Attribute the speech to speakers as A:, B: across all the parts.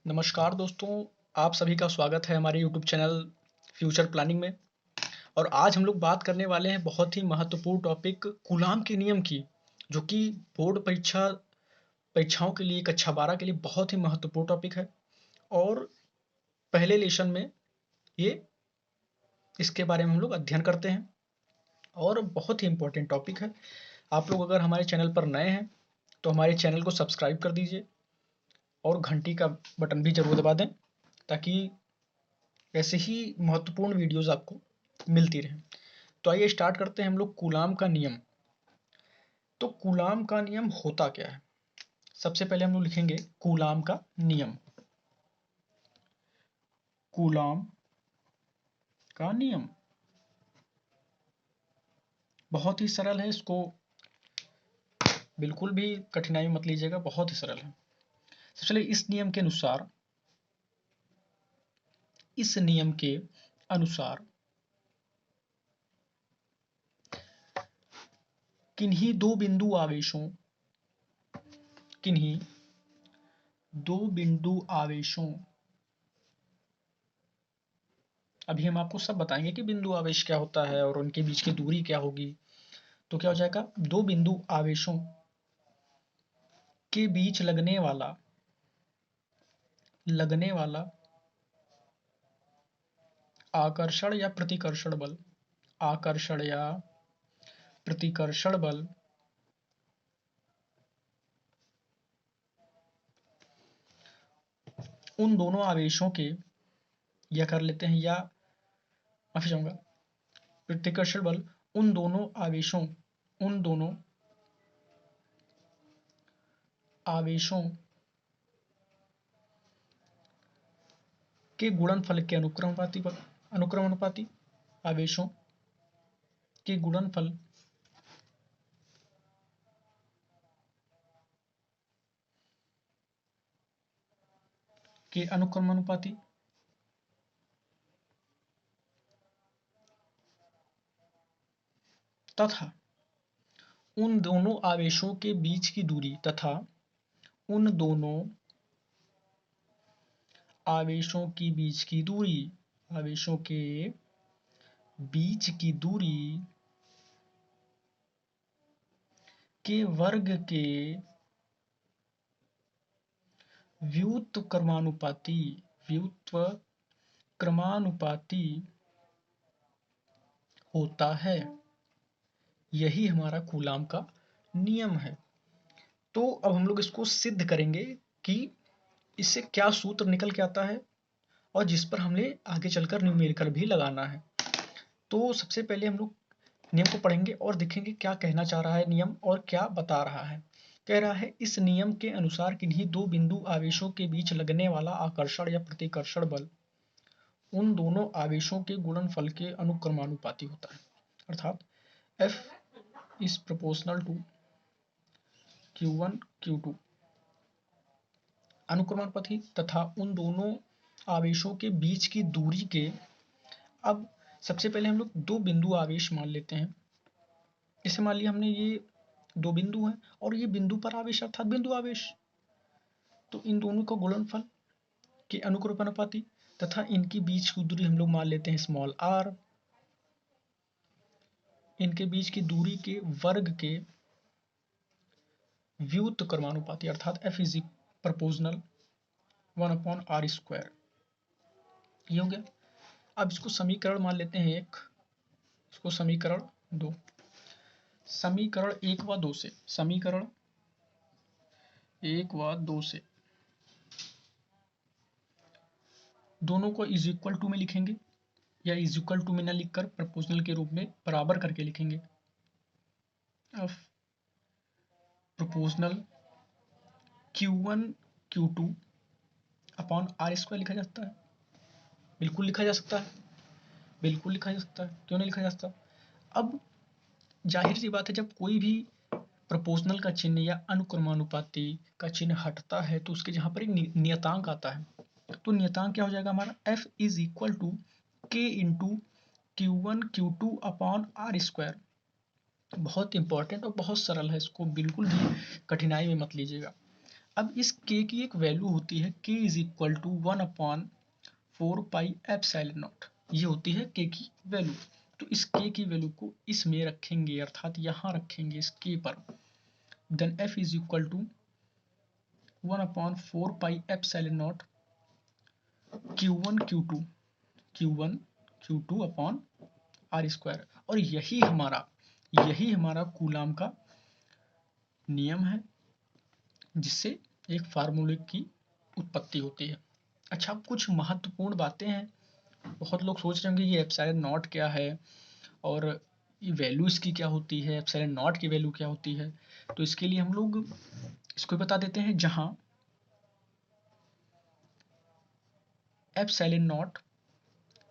A: नमस्कार दोस्तों, आप सभी का स्वागत है हमारे यूट्यूब चैनल फ्यूचर प्लानिंग में। और आज हम लोग बात करने वाले हैं बहुत ही महत्वपूर्ण टॉपिक कूलाम के नियम की, जो कि बोर्ड परीक्षाओं के लिए कक्षा 12 के लिए बहुत ही महत्वपूर्ण टॉपिक है। और पहले लेसन में ये इसके बारे में हम लोग अध्ययन करते हैं और बहुत ही इम्पोर्टेंट टॉपिक है। आप लोग अगर हमारे चैनल पर नए हैं तो हमारे चैनल को सब्सक्राइब कर दीजिए और घंटी का बटन भी जरूर दबा दें, ताकि ऐसे ही महत्वपूर्ण वीडियोस आपको मिलती रहे। तो आइए स्टार्ट करते हैं हम लोग कूलाम का नियम। तो कूलाम का नियम होता क्या है? सबसे पहले हम लोग लिखेंगे कूलाम का नियम। कूलाम का नियम बहुत ही सरल है, इसको बिल्कुल भी कठिनाई मत लीजिएगा, बहुत ही सरल है। सबसे पहले इस नियम के अनुसार किन्हीं दो बिंदु आवेशों, अभी हम आपको सब बताएंगे कि बिंदु आवेश क्या होता है और उनके बीच की दूरी क्या होगी। तो क्या हो जाएगा, दो बिंदु आवेशों के बीच लगने वाला आकर्षण या प्रतिकर्षण बल उन दोनों आवेशों के, या कर लेते हैं, या माफी चाहूंगा, प्रतिकर्षण बल उन दोनों आवेशों के गुणनफल के अनुक्रमानुपाती आवेशों के गुणनफल के अनुक्रमानुपाती तथा उन दोनों आवेशों के बीच की दूरी उन दोनों आवेशों के बीच की दूरी के वर्ग के व्युत्क्रमानुपाती होता है। यही हमारा कूलाम का नियम है। तो अब हम लोग इसको सिद्ध करेंगे कि इससे क्या सूत्र निकल के आता है और जिस पर हमें आगे चलकर न्यूमेरिकल भी लगाना है। तो सबसे पहले हम लोग नियम को पढ़ेंगे और देखेंगे क्या कहना चाह रहा है नियम और क्या बता रहा है। कह रहा है, इस नियम के अनुसार किन्हीं दो बिंदु आवेशों के बीच लगने वाला आकर्षण या प्रतिकर्षण बल उन दोनों आवेशों के गुणनफल के अनुक्रमानुपाती होता है। अर्थात F is proportional to Q1 Q2 अनुक्रमानुपाती तथा उन दोनों आवेशों के बीच की दूरी के। अब सबसे पहले हम लोग दो बिंदु आवेश मान लेते हैं। जैसे मान लिया हमने ये दो बिंदु हैं और ये बिंदु पर आवेश अर्थात बिंदु आवेश, तो इन दोनों का गुणनफल के अनुक्रमानुपाती तथा इनके बीच की दूरी हम लोग मान लेते हैं स्मॉल r। इनके बीच की दूरी के वर्ग के व्युत्क्रमानुपाती अर्थात F इज प्रोपोर्शनल 1/r²। ये हो गया। अब इसको समीकरण मान लेते हैं एक, इसको समीकरण 2। समीकरण 1 व 2 से दोनों को इज इक्वल टू में लिखेंगे, या इज इक्वल टू में न लिखकर प्रोपोर्शनल के रूप में बराबर करके लिखेंगे। अब proportional Q1 Q2 upon r² लिखा जा सकता है। बिल्कुल लिखा जा सकता है, बिल्कुल लिखा जा सकता है, क्यों नहीं लिखा जा सकता। अब जाहिर सी बात है, जब कोई भी प्रोपोर्शनल का चिन्ह या अनुक्रमानुपाती का चिन्ह हटता है तो उसके जहां पर एक नियतांक आता है। तो नियतांक क्या हो जाएगा हमारा, F is equal to K into Q1 Q2 upon r²। बहुत इंपॉर्टेंट और बहुत सरल है, इसको बिल्कुल भी कठिनाई में मत लीजिएगा। अब इस k की एक वैल्यू होती है k is equal to 1/4 pi epsilon naught, ये होती है k की वैल्यू। तो इस k की वैल्यू को इसमें रखेंगे, अर्थात यहाँ रखेंगे इस k पर, then f is equal to 1/4 pi epsilon naught q1 q2 upon R square. और यही हमारा कूलाम का नियम है, जिससे एक फार्मूले की उत्पत्ति होती है। अच्छा, अब कुछ महत्वपूर्ण बातें हैं। बहुत लोग सोच रहे होंगे ये एप्सिलॉन नॉट क्या है और ये वैल्यू इसकी क्या होती है, एप्सिलॉन नॉट की वैल्यू क्या होती है। तो इसके लिए हम लोग इसको बता देते हैं, जहां एप्सिलॉन नॉट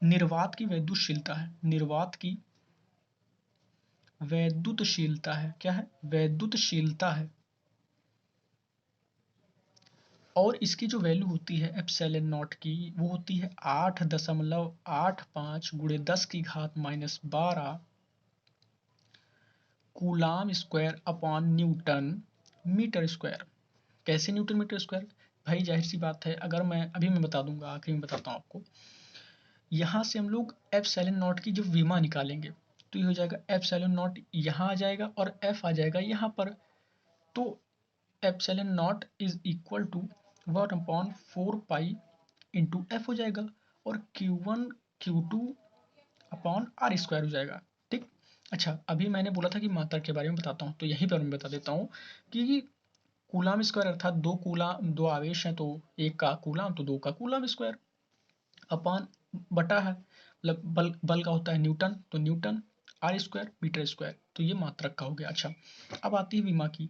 A: निर्वात की वैद्युतशीलता है, निर्वात की वैद्युतशीलता है, क्या है, वैद्युतशीलता है। और इसकी जो वैल्यू होती है एप्सिलॉन नॉट की, वो होती है 8.85 गुणे 10 की घात -12 coulomb square upon newton metre square. कैसे न्यूटन मीटर स्क्वायर? भाई जाहिर सी बात है, अगर मैं बता दूंगा, आखिरी में बताता हूँ आपको। यहाँ से हम लोग एप्सिलॉन नॉट की जो विमा निकालेंगे, तो ये हो जाएगा एप्सिलॉन नॉट यहाँ आ जाएगा और एफ आ जाएगा यहाँ पर। तो epsilon naught is equal to 1/4 pi into F हो जाएगा, और Q1 Q2 upon R square हो जाएगा। ठीक। अच्छा, अभी मैंने बोला था कि मात्रा के बारे में बताता हूँ, तो यहीं पर मैं बता देता हूँ कि कूलाम स्क्वायर अर्थात दो आवेश हैं, तो एक का कूलाम तो दो का कूलाम स्क्वायर अपॉन बटा है, मतलब बल का होता है न्यूटन, तो newton R square metre square, तो ये मात्रक का हो गया। अच्छा, अब आती है विमा की।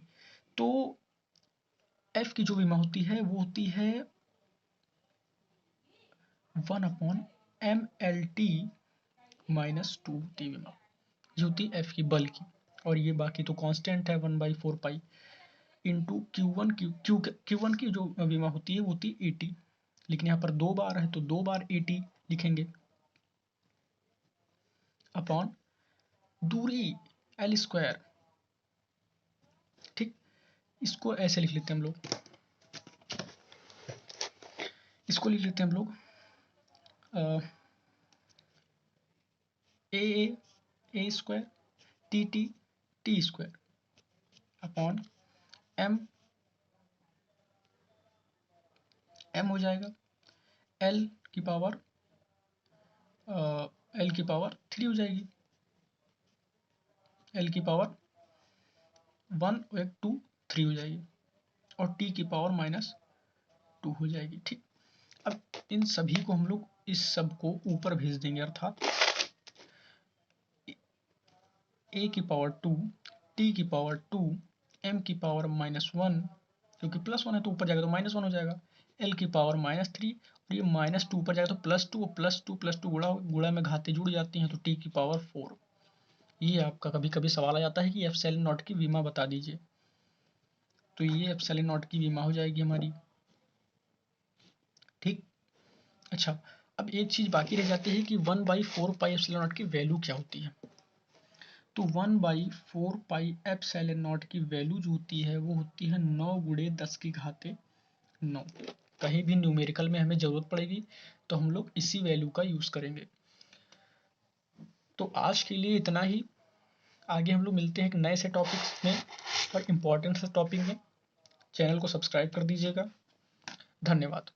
A: तो एफ की जो विमा होती है वो होती है 1/mLT -2 होती है विमा, ये होती है एफ की बल की। और ये बाकी तो कांस्टेंट है 1/4 पाई इंटू Q1 की जो विमा होती है वो होती है 80, लेकिन यहाँ पर 2 बार है तो 2 बार 80 लिखेंगे अपॉन दूरी एल स्क्वायर। ठीक, इसको ऐसे लिख लेते हैं हम लोग, इसको लिख लेते हैं हम लोग A square T square upon M हो जाएगा एल की पावर 3 हो जाएगी, एल की पावर 1 1 2 3 हो जाएगी, और टी की पावर -2 हो जाएगी। ठीक, अब इन सभी को हम लोग इस सब को ऊपर भेज देंगे, अर्थात ए की पावर 2 टी की पावर 2 एम की पावर -1, क्योंकि +1 है तो ऊपर जाएगा तो -1 हो जाएगा, एल की पावर -3, और ये -2 ऊपर जाएगा तो +2, और +2 गुणा में घातें जुड़ जाती हैं, तो टी की पावर 4। ये आपका कभी कभी सवाल आ जाता है कि एप्सिलॉन नॉट की विमा बता दीजिए, तो ये एप्सिलॉन नॉट की विमा हो जाएगी हमारी। ठीक। अच्छा, अब एक चीज बाकी रह जाती है कि 1/4 पाई एप्सिलॉन नॉट की वैल्यू क्या होती है। तो 1/4 पाई एप्सिलॉन नॉट की वैल्यू जो होती है वो होती है 9 गुणे 10 की घाते 9। कहीं भी न्यूमेरिकल में हमें जरूरत पड़ेगी तो हम लोग इसी वैल्यू का यूज करेंगे। तो आज के लिए इतना ही, आगे हम लोग मिलते हैं एक नए से टॉपिक में और इम्पोर्टेंट से टॉपिक में। चैनल को सब्सक्राइब कर दीजिएगा। धन्यवाद।